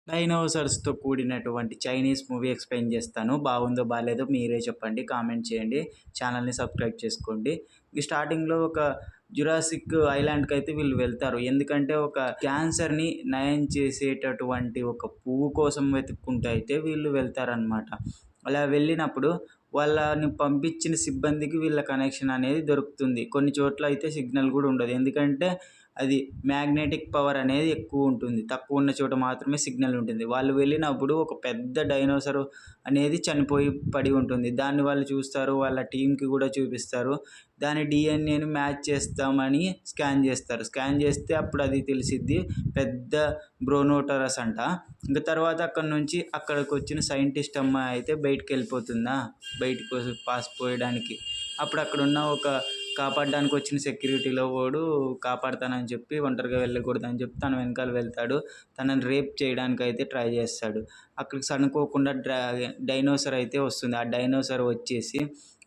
డైనోసార్స్‌తో కూడినటువంటి Chinese movie explain చేస్తాను. బాగుందో బాలేదో మీరే చెప్పండి. కామెంట్ చేయండి. ఛానల్‌ని సబ్స్క్రైబ్ చేసుకోండి. ఈ స్టార్టింగ్‌లో ఒక జురాసిక్ ఐలాండ్‌కైతే వీళ్ళు వెళ్తారు. ఎందుకంటే ఒక క్యాన్సర్‌ని నయం చేసేటటువంటి ఒక పువ్వు కోసం వెతుక్కుంటూ అయితే వీళ్ళు వెళ్తారనమాట. అలా వెళ్ళినప్పుడు వాళ్ళని పంపించిన సిబ్బందికి వీళ్ళ కనెక్షన్ అనేది దొరుకుతుంది. కొన్ని చోట్ల అయితే సిగ్నల్ కూడా ఉండదు. ఎందుకంటే అది మ్యాగ్నెటిక్ పవర్ అనేది ఎక్కువ ఉంటుంది. తక్కువ ఉన్న చోట మాత్రమే సిగ్నల్ ఉంటుంది. వాళ్ళు వెళ్ళినప్పుడు ఒక పెద్ద డైనోసార్ అనేది చనిపోయి పడి ఉంటుంది. దాన్ని వాళ్ళు చూస్తారు. వాళ్ళ టీమ్‌కి కూడా చూపిస్తారు. దాని డీఎన్ఏని మ్యాచ్ చేస్తామని స్కాన్ చేస్తారు. స్కాన్ చేస్తే అప్పుడు అది తెలిసిద్ది పెద్ద బ్రోనోటరస్ అంట. ఇంక తర్వాత అక్కడి నుంచి అక్కడికొచ్చిన సైంటిస్ట్ అమ్మాయి అయితే బయటికెళ్ళిపోతుందా, బయటకు పాస్ పోయడానికి. అప్పుడు అక్కడున్న ఒక కాపాడడానికి వచ్చిన సెక్యూరిటీలో వాడు కాపాడతానని చెప్పి ఒంటరిగా వెళ్ళకూడదని చెప్పి తన వెనకాల వెళ్తాడు. తనని రేప్ చేయడానికి అయితే ట్రై చేస్తాడు. అక్కడికి అనుకోకుండా డైనోసార్ అయితే వస్తుంది. ఆ డైనోసార్ వచ్చేసి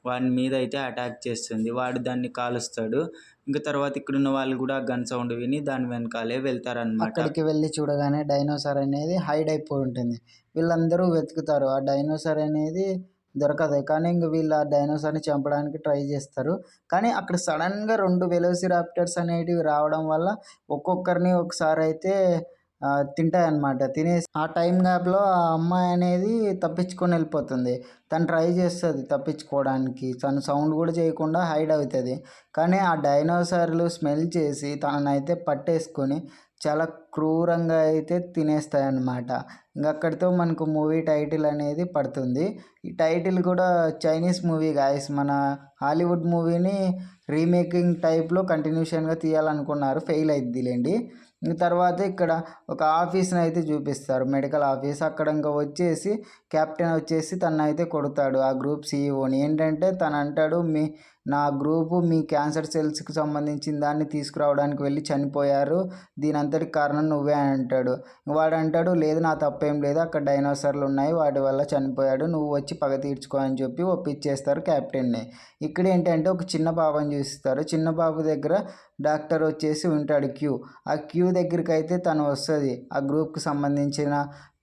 వాడి మీద అయితే అటాక్ చేస్తుంది. వాడు దాన్ని కాలుస్తాడు. ఇంక తర్వాత ఇక్కడున్న వాళ్ళు కూడా గన్ సౌండ్ విని దాని వెనకాలే వెళ్తారనమాట. అక్కడికి వెళ్ళి చూడగానే డైనోసార్ అనేది హైడ్ అయిపోయి ఉంటుంది. వీళ్ళందరూ వెతుకుతారు. ఆ డైనోసార్ అనేది దొరకదు. కానీ ఇంక వీళ్ళు ఆ డైనోసార్‌ని చంపడానికి ట్రై చేస్తారు. కానీ అక్కడ సడన్‌గా 2 వెలోసిరాప్టర్స్ అనేటివి రావడం వల్ల ఒక్కొక్కరిని ఒకసారి అయితే తింటాయన్నమాట. తినేసి ఆ టైం గ్యాప్‌లో ఆ అమ్మాయి అనేది తప్పించుకొని వెళ్ళిపోతుంది. తను ట్రై చేస్తది తప్పించుకోవడానికి. తను సౌండ్ కూడా చేయకుండా హైడ్ అవుతది. కానీ ఆ డైనోసార్‌లు స్మెల్ చేసి తననైతే పట్టేసుకొని చాలా క్రూరంగా అయితే తినేస్తాయన్నమాట. ఇంక అక్కడితో మనకు మూవీ టైటిల్ అనేది పడుతుంది. ఈ టైటిల్ కూడా చైనీస్ మూవీ గాయ్స్. మన హాలీవుడ్ మూవీని రీమేకింగ్ టైప్‌లో కంటిన్యూషన్‌గా తీయాలనుకున్నారు. ఫెయిల్ అయిద్దిలెండి. ఇంక తర్వాత ఇక్కడ ఒక ఆఫీస్‌ని అయితే చూపిస్తారు. Medical office. అక్కడ ఇంక వచ్చేసి కెప్టెన్ వచ్చేసి తననైతే కొడతాడు. ఆ గ్రూప్ సీఈఓని. ఏంటంటే తను అంటాడు, నా గ్రూపు మీ క్యాన్సర్ సెల్స్‌కి సంబంధించిన దాన్ని తీసుకురావడానికి వెళ్ళి చనిపోయారు. దీనంతటికి కారణం నువ్వే అని అంటాడు. వాడంటాడు, లేదు నా తప్పేం లేదు. అక్కడ డైనోసార్లు ఉన్నాయి. వాటి వల్ల చనిపోయాడు. నువ్వు వచ్చి పగ తీర్చుకో అని చెప్పి ఒప్పించేస్తారు కెప్టెన్‌ని. ఇక్కడ ఏంటంటే ఒక చిన్న పాపని చూపిస్తారు. చిన్న పాప దగ్గర డాక్టర్ వచ్చేసి ఉంటాడు క్యూ. ఆ క్యూ దగ్గరికి అయితే తను వస్తుంది. ఆ గ్రూప్కి సంబంధించిన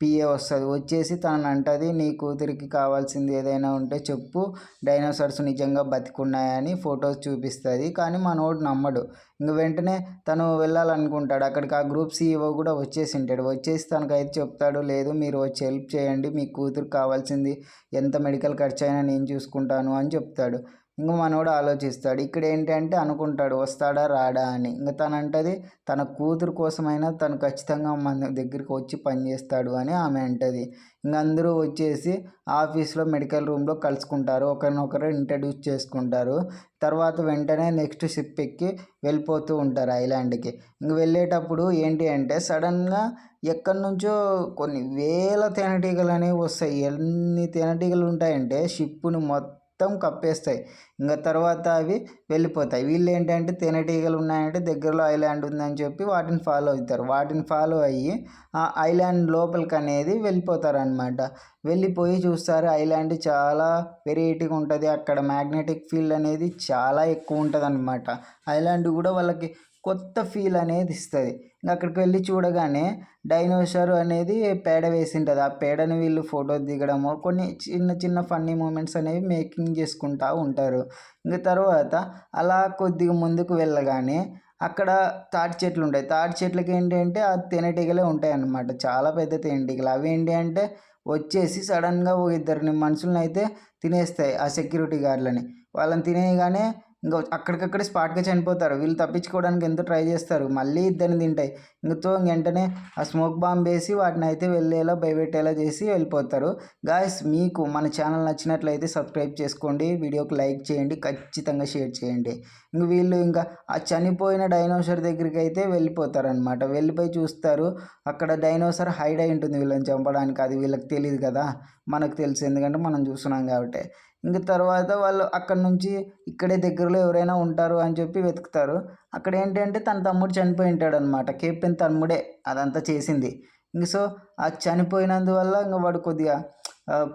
పిఏ వస్తుంది. వచ్చేసి తనని అంటది, నీ కూతురికి కావాల్సింది ఏదైనా ఉంటే చెప్పు, డైనోసార్స్ నిజంగా బతికున్నాయని ఫొటోస్ చూపిస్తుంది. కానీ మనోడు నమ్మడు. ఇంక వెంటనే తను వెళ్ళాలనుకుంటాడు. అక్కడికి ఆ గ్రూప్ సీఈఓ కూడా వచ్చేసి ఉంటాడు. వచ్చేసి తనకైతే చెప్తాడు, లేదు మీరు వచ్చి హెల్ప్ చేయండి, మీ కూతురికి కావాల్సింది ఎంత మెడికల్ ఖర్చు అయినా నేను చూసుకుంటాను అని చెప్తాడు. ఇంక మనోడు ఆలోచిస్తాడు. ఇక్కడ ఏంటంటే అనుకుంటాడు వస్తాడా రాడా అని. ఇంక తనంటది తన కూతురు కోసమైనా తను ఖచ్చితంగా మన దగ్గరికి వచ్చి పనిచేస్తాడు అని ఆమె అంటది. ఇంక అందరూ వచ్చేసి ఆఫీస్లో మెడికల్ రూమ్లో కలుసుకుంటారు. ఒకరినొకరు ఇంట్రడ్యూస్ చేసుకుంటారు. తర్వాత వెంటనే నెక్స్ట్ షిప్ ఎక్కి వెళ్ళిపోతూ ఉంటారు ఐలాండ్కి. ఇంక వెళ్ళేటప్పుడు ఏంటి అంటే సడన్గా ఎక్కడి నుంచో కొన్ని వేల తేనెటీగలు అనేవి వస్తాయి. ఎన్ని తేనెటీగలు ఉంటాయంటే షిప్పుని మొత్తం కప్పేస్తాయి. ఇంకా తర్వాత అవి వెళ్ళిపోతాయి. వీళ్ళు ఏంటంటే తేనెటీగలు ఉన్నాయంటే దగ్గరలో ఐలాండ్ ఉందని చెప్పి వాటిని ఫాలో అవుతారు. వాటిని ఫాలో అయ్యి ఆ ఐలాండ్ లోపలికి అనేది వెళ్ళిపోతారనమాట. వెళ్ళిపోయి చూస్తారు ఐలాండ్ చాలా వెరైటీగా ఉంటుంది. అక్కడ మ్యాగ్నెటిక్ ఫీల్డ్ అనేది చాలా ఎక్కువ ఉంటుంది అనమాట. ఐలాండ్ కూడా వాళ్ళకి కొత్త ఫీల్ అనేది ఇస్తుంది. అక్కడికి వెళ్ళి చూడగానే డైనోసార్ అనేది పేడ వేసి ఉంటుంది. ఆ పేడని వీళ్ళు ఫోటో దిగడము, కొన్ని చిన్న చిన్న ఫన్నీ మూమెంట్స్ అనేవి మేకింగ్ చేసుకుంటూ ఉంటారు. ఇంక తర్వాత అలా కొద్దిగా ముందుకు వెళ్ళగానే అక్కడ తాటి చెట్లు ఉంటాయి. తాటి చెట్లకి ఏంటి అంటే ఆ తేనెటీగలే ఉంటాయి అన్నమాట. చాలా పెద్ద తేనెటీగలు. అవి ఏంటి అంటే వచ్చేసి సడన్గా ఓ ఇద్దరిని మనుషులని అయితే తినేస్తాయి ఆ సెక్యూరిటీ గార్డ్లని. వాళ్ళని తినేయగానే ఇంకా అక్కడికక్కడే స్పాట్గా చనిపోతారు. వీళ్ళు తప్పించుకోవడానికి ఎంతో ట్రై చేస్తారు. మళ్ళీ ఇద్దరిని తింటాయి. ఇంకతో వెంటనే ఆ స్మోక్ బాంబ్ వేసి వాటిని అయితే వెళ్ళేలా భయపెట్టేలా చేసి వెళ్ళిపోతారు. గాయస్ మీకు మన ఛానల్ నచ్చినట్లయితే సబ్స్క్రైబ్ చేసుకోండి. వీడియోకి లైక్ చేయండి. ఖచ్చితంగా షేర్ చేయండి. ఇంక వీళ్ళు ఇంకా ఆ చనిపోయిన డైనోసార్ దగ్గరికి అయితే వెళ్ళిపోతారనమాట. వెళ్ళిపోయి చూస్తారు. అక్కడ డైనోసార్ హైడ్ అయి ఉంటుంది వీళ్ళని చంపడానికి. అది వీళ్ళకి తెలియదు కదా, మనకు తెలుసు ఎందుకంటే మనం చూస్తున్నాం కాబట్టి. ఇంక తర్వాత వాళ్ళు అక్కడ నుంచి ఇక్కడే దగ్గరలో ఎవరైనా ఉంటారు అని చెప్పి వెతుకుతారు. అక్కడ ఏంటంటే తన తమ్ముడు చనిపోయి ఉంటాడనమాట. కెప్టెన్ తమ్ముడే అదంతా చేసింది. ఇంక సో ఆ చనిపోయినందువల్ల ఇంక వాడు కొద్దిగా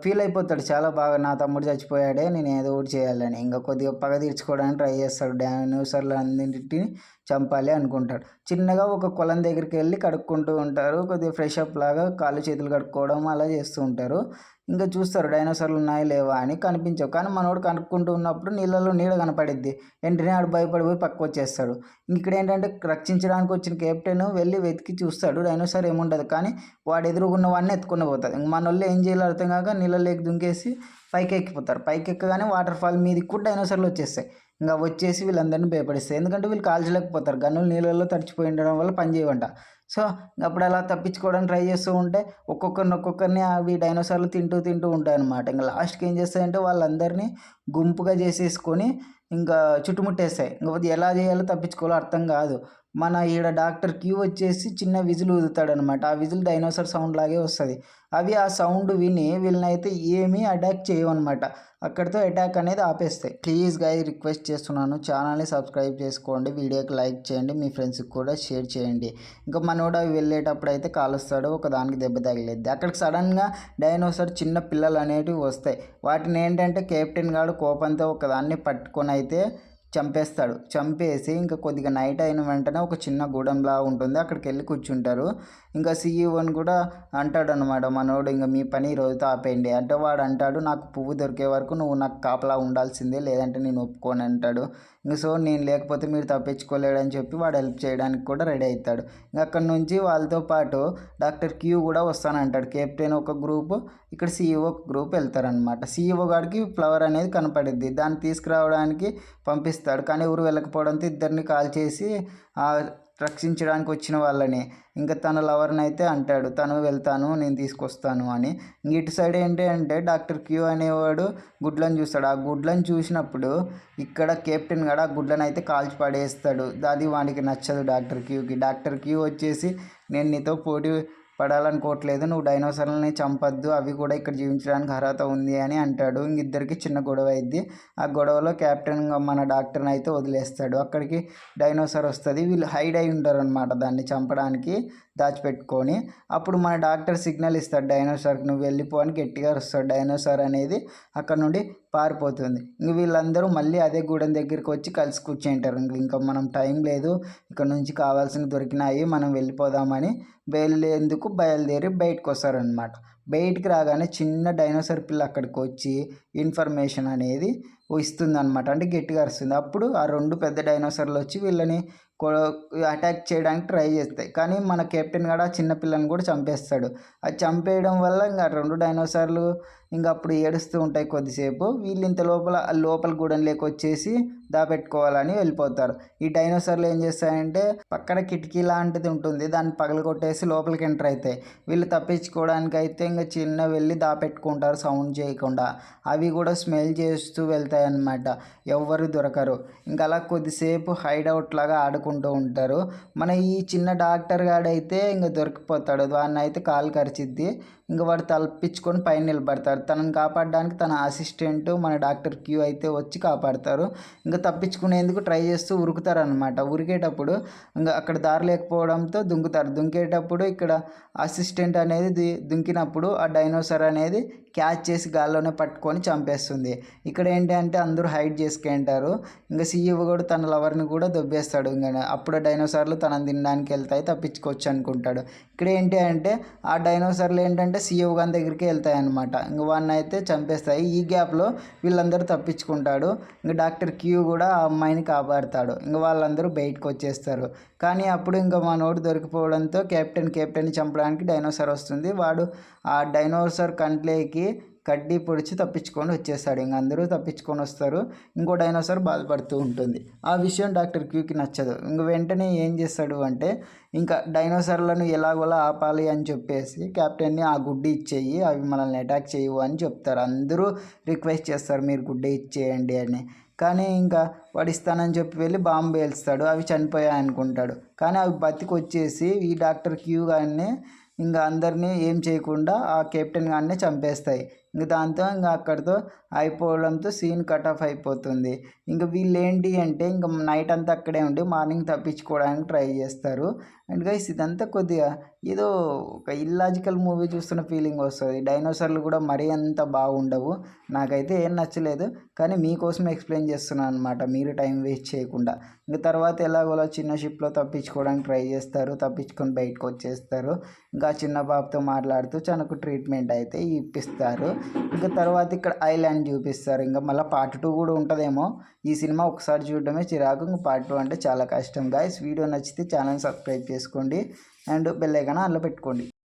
ఫీల్ అయిపోతాడు చాలా బాగా, నా తమ్ముడు చచ్చిపోయాడే, నేను ఏదో ఒకటి చేయాలని. ఇంకా కొద్దిగా పగ తీర్చుకోవడానికి ట్రై చేస్తాడు. డైనోసార్లు అన్నింటిని చంపాలి అనుకుంటాడు. చిన్నగా ఒక కొలం దగ్గరికి వెళ్ళి కడుక్కుంటూ ఉంటారు. కొద్దిగా ఫ్రెష్ అప్ లాగా కాళ్ళు చేతులు కడుక్కోవడం అలా చేస్తూ ఉంటారు. ఇంకా చూస్తారు డైనోసార్లు ఉన్నాయా లేవా అని, కనిపించవు. కానీ మనోడు కనుక్కుంటూ ఉన్నప్పుడు నీళ్ళలో నీడ కనపడిద్ది. వెంటనే ఆడు భయపడిపోయి పక్కకు వచ్చేస్తాడు. ఇక్కడ ఏంటంటే రక్షించడానికి వచ్చిన కెప్టెన్ వెళ్ళి వెతికి చూస్తాడు డైనోసార్ ఏముండదు. కానీ వాడు ఎదురుగున్న వాడిని ఎత్తుకుని పోతుంది. ఇంక మన వాళ్ళు ఏం చేయాలో అర్థం కాక నీళ్ళలోకి దుంకేసి పైకి ఎక్కిపోతారు. పైకి ఎక్కగానే వాటర్ ఫాల్ మీదకి కూడా డైనోసార్లు వచ్చేస్తాయి. ఇంకా వచ్చేసి వీళ్ళందరినీ భయపడిస్తాయి. ఎందుకంటే వీళ్ళు కాల్చలేకపోతారు, గన్నులు నీళ్ళల్లో తడిచిపోయి ఉండడం వల్ల పని చేయవంట. సో అప్పుడు అలా తప్పించుకోవడానికి ట్రై చేస్తూ ఉంటే ఒక్కొక్కరిని అవి డైనోసార్లు తింటూ ఉంటాయి అనమాట. ఇంకా లాస్ట్కి ఏం చేస్తాయంటే వాళ్ళందరినీ గుంపుగా చేసేసుకొని ఇంకా చుట్టుముట్టేస్తాయి. ఇంకా ఎలా చేయాలో తప్పించుకోవాలో అర్థం కాదు. మన ఈడ డాక్టర్ క్యూ వచ్చేసి చిన్న విజిల్ ఊదుతాడనమాట. ఆ విజిల్ డైనోసార్ సౌండ్ లాగే వస్తుంది. అవి ఆ సౌండ్ విని వీళ్ళనైతే ఏమీ అటాక్ చేయవన్నమాట. అక్కడితో అటాక్ అనేది ఆపేస్తాయి. ప్లీజ్ గాయ్ రిక్వెస్ట్ చేస్తున్నాను, ఛానల్ని సబ్స్క్రైబ్ చేసుకోండి, వీడియోకి లైక్ చేయండి, మీ ఫ్రెండ్స్కి కూడా షేర్ చేయండి. ఇంకా మనోడు అవి వెళ్ళేటప్పుడు అయితే కాలుస్తాడు, ఒక దానికి దెబ్బ తగిలేద్ది. అక్కడికి సడన్గా డైనోసార్ చిన్న పిల్లలు అనేటివి వస్తాయి. వాటిని ఏంటంటే కెప్టెన్ గాడు కోపంతో ఒకదాన్ని పట్టుకొని అయితే చంపేస్తాడు. చంపేసి ఇంకా కొద్దిగా నైట్ అయిన వెంటనే ఒక చిన్న గూడెంలా ఉంటుంది, అక్కడికి వెళ్ళి కూర్చుంటారు. ఇంకా సీఈఓని కూడా అంటాడు అనమాట మనోడు, ఇంకా మీ పని ఈరోజుతో ఆపేయండి అంటే. వాడు అంటాడు, నాకు పువ్వు దొరికే వరకు నువ్వు నాకు కాపలా ఉండాల్సిందే, లేదంటే నేను ఒప్పుకోను అంటాడు. ఇంక సో నేను లేకపోతే మీరు తప్పించుకోలేడని చెప్పి వాడు హెల్ప్ చేయడానికి కూడా రెడీ అవుతాడు. ఇంకా అక్కడ నుంచి వాళ్ళతో పాటు డాక్టర్ క్యూ కూడా వస్తానంటాడు. కెప్టెన్ ఒక గ్రూపు, ఇక్కడ సీఈఓ ఒక గ్రూప్ వెళ్తారనమాట. సీఈఓ గారికి ఫ్లవర్ అనేది కనపడిద్ది, దాన్ని తీసుకురావడానికి పంపిస్తాడు. కానీ ఎవరు వెళ్ళకపోవడంతో ఇద్దరిని కాల్ చేసి రక్షించడానికి వచ్చిన వాళ్ళని ఇంకా తన లవర్ని అయితే అంటాడు, తను వెళ్తాను నేను తీసుకొస్తాను అని. ఇటు సైడ్ ఏంటి అంటే డాక్టర్ క్యూ అనేవాడు గుడ్లను చూస్తాడు. ఆ గుడ్లను చూసినప్పుడు ఇక్కడ కెప్టెన్ కూడా ఆ గుడ్లను అయితే కాల్చి పడేస్తాడు. అది వానికి నచ్చదు డాక్టర్ క్యూకి. డాక్టర్ క్యూ వచ్చేసి నేను నీతో పోటీ పడాలనుకోవట్లేదు, నువ్వు డైనోసార్లని చంపద్దు, అవి కూడా ఇక్కడ జీవించడానికి అర్హత ఉంది అని అంటాడు. ఇద్దరికి చిన్న గొడవ అయింది. ఆ గొడవలో కెప్టెన్ మన డాక్టర్ని అయితే వదిలేస్తాడు. అక్కడికి డైనోసార్ వస్తుంది. వీళ్ళు హైడ్ అయి ఉంటారు అనమాట, దాన్ని చంపడానికి దాచిపెట్టుకొని. అప్పుడు మన డాక్టర్ సిగ్నల్ ఇస్తాడు డైనోసార్కి, నువ్వు వెళ్ళిపో అని గట్టిగా వస్తాడు. డైనోసార్ అనేది అక్కడ నుండి పారిపోతుంది. ఇంక వీళ్ళందరూ మళ్ళీ అదే గూడెం దగ్గరికి వచ్చి కలిసి కూర్చుంటారు. ఇంకా మనం టైం లేదు, ఇక్కడ నుంచి కావాల్సినవి దొరికినాయి, మనం వెళ్ళిపోదామని బయలుదేరి బయటకు వస్తారనమాట. బయటికి రాగానే చిన్న డైనోసార్ పిల్ల అక్కడికి వచ్చి ఇన్ఫర్మేషన్ అనేది ఇస్తుందన్నమాట, అంటే గట్టిగా అరుస్తుంది. అప్పుడు ఆ రెండు పెద్ద డైనోసార్లు వచ్చి వీళ్ళని అటాక్ చేయడానికి ట్రై చేస్తాయి. కానీ మన కెప్టెన్ కూడా ఆ చిన్న పిల్లని కూడా చంపేస్తాడు. అది చంపేయడం వల్ల ఇంకా రెండు డైనోసార్లు ఇంకా అప్పుడు ఏడుస్తూ ఉంటాయి కొద్దిసేపు. వీళ్ళు ఇంత లోపల గూడెంలోకి వచ్చేసి దాపెట్టుకోవాలని వెళ్ళిపోతారు. ఈ డైనోసార్లు ఏం చేస్తాయంటే పక్కన కిటికీ లాంటిది ఉంటుంది, దాన్ని పగలగొట్టేసి లోపలికి ఎంటర్ అవుతాయి. వీళ్ళు తప్పించుకోవడానికి అయితే ఇంకా చిన్న వెళ్ళి దాపెట్టుకుంటారు సౌండ్ చేయకుండా. అవి కూడా స్మెల్ చేస్తూ వెళ్తాయి అన్నమాట, ఎవ్వరు దొరకరు. ఇంకా అలా కొద్దిసేపు హైడౌట్ లాగా ఆడుకుంటూ ఉంటారు. మన ఈ చిన్న డాక్టర్ గాడైతే ఇంకా దొరికిపోతాడు, వాడిని అయితే కాలు కరిచిద్ది. ఇంకా వాడు తలపించుకొని పైన నిలబడతాడు. తనని కాపాడడానికి తన అసిస్టెంట్ మన డాక్టర్ క్యూ అయితే వచ్చి కాపాడతారు. ఇంకా తప్పించుకునేందుకు ట్రై చేస్తూ ఉరుకుతారు అనమాట. ఉరికేటప్పుడు ఇంకా అక్కడ దారి లేకపోవడంతో దుంకుతారు. దుంకేటప్పుడు ఇక్కడ అసిస్టెంట్ అనేది దుంకినప్పుడు ఆ డైనోసార్ అనేది క్యాచ్ చేసి గాల్లోనే పట్టుకొని చంపేస్తుంది. ఇక్కడ ఏంటంటే అందరూ హైడ్ చేసుకుంటారు. ఇంకా సీఈఓ కూడా తన లవర్ని కూడా దొబ్బేస్తాడు. ఇంకా అప్పుడు డైనోసార్లు తనని తినడానికి వెళ్తాయి, తప్పించుకోవచ్చు అనుకుంటాడు. ఇక్కడ ఏంటి అంటే ఆ డైనోసార్లు ఏంటంటే సీఈఓ గారి దగ్గరికి వెళ్తాయి అనమాట. ఇంక వాడిని అయితే చంపేస్తాయి. ఈ గ్యాప్లో వీళ్ళందరూ తప్పించుకుంటాడు. ఇంకా డాక్టర్ క్యూ కూడా ఆ అమ్మాయిని కాపాడుతాడు. ఇంకా వాళ్ళందరూ బయటకు వచ్చేస్తారు. కానీ అప్పుడు ఇంకా మనోడు దొరికిపోవడంతో కెప్టెన్ని చంపడానికి డైనోసార్ వస్తుంది. వాడు ఆ డైనోసార్ కంట్లోకి కడ్డీ పొడిచి తప్పించుకొని వచ్చేస్తాడు. ఇంక అందరూ తప్పించుకొని వస్తారు. ఇంకో డైనోసార్ బాధపడుతూ ఉంటుంది. ఆ విషయం డాక్టర్ క్యూకి నచ్చదు. ఇంక వెంటనే ఏం చేస్తాడు అంటే ఇంకా డైనోసార్లను ఎలాగోలా ఆపాలి అని చెప్పేసి కెప్టెన్ని ఆ గుడ్డి ఇచ్చేయి, అవి మనల్ని అటాక్ చేయవు అని చెప్తారు. అందరూ రిక్వెస్ట్ చేస్తారు మీరు గుడ్డి ఇచ్చేయండి అని. కానీ ఇంకా వాడు ఇస్తానని చెప్పి వెళ్ళి బాంబు పేలుస్తాడు. అవి చనిపోయాయి అనుకుంటాడు. కానీ అవి బతికి వచ్చేసి ఈ డాక్టర్ క్యూ గారిని ఇంకా అందరినీ ఏం చేయకుండా ఆ కెప్టెన్ గారిని చంపేస్తాయి. ఇంక దాంతో ఇంక అక్కడితో అయిపోవడంతో సీన్ కట్ ఆఫ్ అయిపోతుంది. ఇంక వీళ్ళేంటి అంటే ఇంక నైట్ అంతా అక్కడే ఉండి మార్నింగ్ తప్పించుకోవడానికి ట్రై చేస్తారు. అండ్ గైస్ ఇదంతా కొద్దిగా ఏదో ఒక ఇల్లాజికల్ మూవీ చూస్తున్న ఫీలింగ్ వస్తుంది. డైనోసార్లు కూడా మరీ అంత బాగుండవు. నాకైతే ఏం నచ్చలేదు. కానీ మీకోసం ఎక్స్ప్లెయిన్ చేస్తున్నాను అనమాట, మీరు టైం వేస్ట్ చేయకుండా. ఇంక తర్వాత ఎలాగోలా చిన్న షిప్లో తప్పించుకోవడానికి ట్రై చేస్తారు. తప్పించుకొని బయటకు వచ్చేస్తారు. ఇంకా చిన్న బాబుతో మాట్లాడుతూ తనకు ట్రీట్మెంట్ అయితే ఇప్పిస్తారు. ఇంకా తర్వాత ఇక్కడ ఐలాండ్ చూపిస్తారు. ఇంకా మళ్ళీ పార్ట్ 2 కూడా ఉంటుందేమో. ఈ సినిమా ఒకసారి చూడడమే చిరాకు, ఇంకా పార్ట్ 2 అంటే చాలా కష్టం. గాయస్ వీడియో నచ్చితే ఛానల్ సబ్స్క్రైబ్ చేసుకోండి అండ్ బెల్ ఐకాన్ ఆన్లో పెట్టుకోండి.